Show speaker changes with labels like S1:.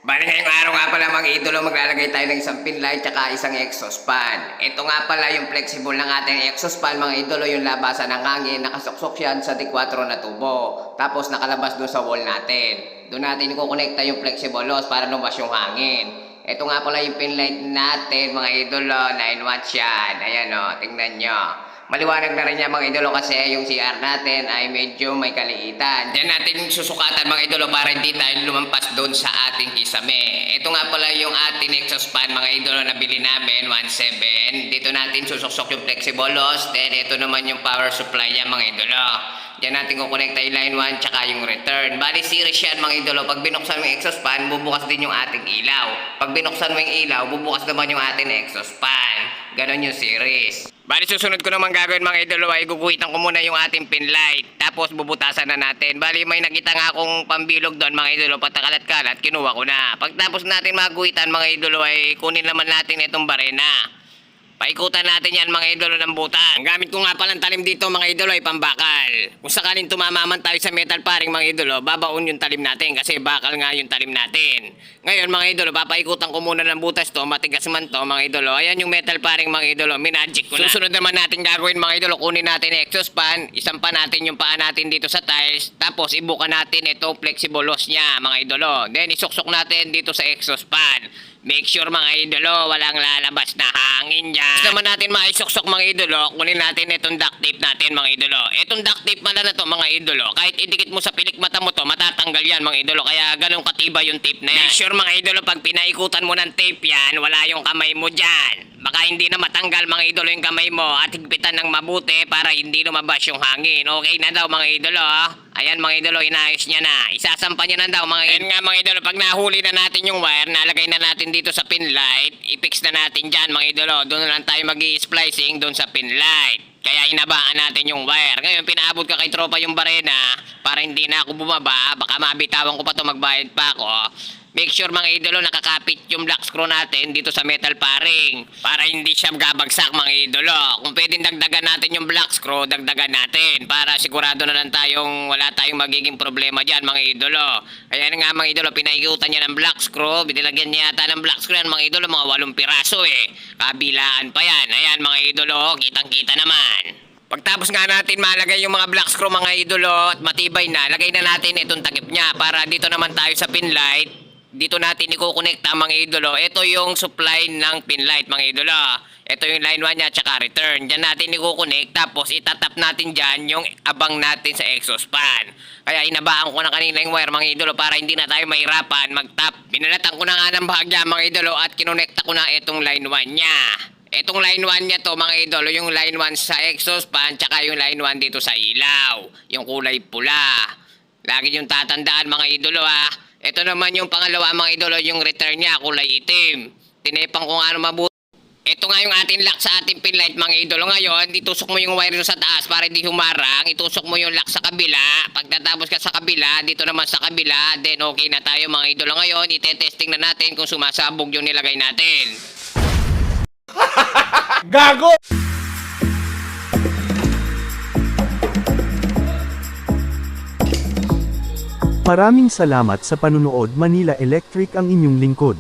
S1: Bali ngayong araw nga pala mga idolo, maglalagay tayo ng isang pin light tsaka isang exhaust fan. Ito nga pala yung flexible ng ating exhaust fan mga idolo, yung labasan ng hangin, nakasuksok yan sa D4 na tubo. Tapos nakalabas doon sa wall natin. Doon natin ikukonekta yung flexible hose para lumabas yung hangin. Ito nga pala yung pin light natin mga idolo, 9 watts yan. Ayan o, tingnan nyo. Maliwanag na rin yan mga idolo kasi yung CR natin ay medyo may kaliitan. Diyan natin susukatan mga idolo para hindi tayo lumampas doon sa ating kisame. Ito nga pala yung ating exhaust fan mga idolo na bili namin, 1.7. Dito natin susuksok yung flexible hose. Then ito naman yung power supply niya mga idolo. Diyan natin kukonekta yung line 1 tsaka yung return. Bali series yan mga idolo. Pag binuksan mo yung exhaust fan, bubukas din yung ating ilaw. Pag binuksan mo yung ilaw, bubukas naman yung ating exhaust fan. Ganon yung series. Bali susunod ko naman gagawin mga idolo ay guguhitan ko muna yung ating pin light. Tapos bubutasan na natin. Bali may nakita nga akong pambilog doon mga idolo. Patakalat-kalat, kinuha ko na. Pagtapos natin maguhitan mga idolo ay kunin naman natin itong barena. Paikutan natin yan mga idolo ng butan. Ang gamit ko nga palang talim dito mga idolo ay pambakal. Kung sakaling tumamaman tayo sa metal paring mga idolo, babaon yung talim natin kasi bakal nga yung talim natin. Ngayon mga idolo, papaikutan ko muna ng butas to, matigas man to mga idolo. Ayan yung metal paring mga idolo, minagic ko na. Susunod naman natin gagawin mga idolo, kunin natin yung exhaust fan, isampa natin yung paa natin dito sa tiles, tapos ibuka natin ito flexible hose niya mga idolo. Then isuksok natin dito sa exhaust fan. Make sure mga idolo, walang lalabas na hangin dyan. Gusto naman natin maisuksok mga idolo, kunin natin itong duct tape natin mga idolo. Itong duct tape pala na to mga idolo, kahit idikit mo sa pilik mata mo to, matatanggal yan mga idolo. Kaya ganun katibay yung tape na yan. Make sure mga idolo, pag pinaikutan mo ng tape yan, wala yung kamay mo dyan. Baka hindi na matanggal mga idolo yung kamay mo at higpitan ng mabuti para hindi lumabas yung hangin. Okay na daw mga idolo. Ayan mga idolo, inayos niya na. Isasampa niya na daw mga idolo. Ayan nga mga idolo, pag nahuli na natin yung wire, nalagay na natin dito sa pin light, i-fix na natin dyan mga idolo. Doon na lang tayo mag-i-splicing doon sa pin light. Kaya inabaan natin yung wire. Ngayon, pinaabot ka kay tropa yung barena para hindi na ako bumaba. Baka mabitawan ko pa to, magbayad pa ako. Make sure mga idolo nakakapit yung black screw natin dito sa metal paring para hindi siya gabagsak mga idolo. Kung pwedeng dagdagan natin yung black screw, dagdagan natin para sigurado na lang tayong wala tayong magiging problema dyan mga idolo. Ayan nga mga idolo, pinaikutan niya ng black screw. Binilagyan niya yata ng black screw yan mga idolo, mga 8 piraso Kabilaan pa yan. Ayan mga idolo, kitang-kita naman. Pagtapos nga natin malagay yung mga black screw mga idolo at matibay na, lagay na natin itong takip niya para dito naman tayo sa pin light. Dito natin ikukonekta mga idolo. Ito yung supply ng pin light mga idolo. Ito yung line 1 niya tsaka return. Diyan natin ikukonect tapos itatap natin dyan yung abang natin sa exhaust fan. Kaya inabaan ko na kanina yung wire mga idolo para hindi na tayo mahirapan mag-tap. Binalatan ko na nga ng bahagya mga idolo at kinonekta ko na itong line 1 niya. Itong line 1 niya to mga idolo, yung line 1 sa exhaust fan tsaka yung line 1 dito sa ilaw. Yung kulay pula. Lagi yung tatandaan mga idolo Ito naman yung pangalawa mga idolo, yung return niya, kulay itim. Tinepang ko nga mabuti. Ito nga yung ating lock sa ating pin light mga idolo. Ngayon, itusok mo yung wire sa taas para hindi humarang. Itusok mo yung lock sa kabila. Pagtatapos ka sa kabila, dito naman sa kabila, then okay na tayo mga idolo. Ngayon, itetesting na natin kung sumasabog yung nilagay natin.
S2: Gago!
S3: Maraming salamat sa panunood. Manila Electric ang inyong lingkod.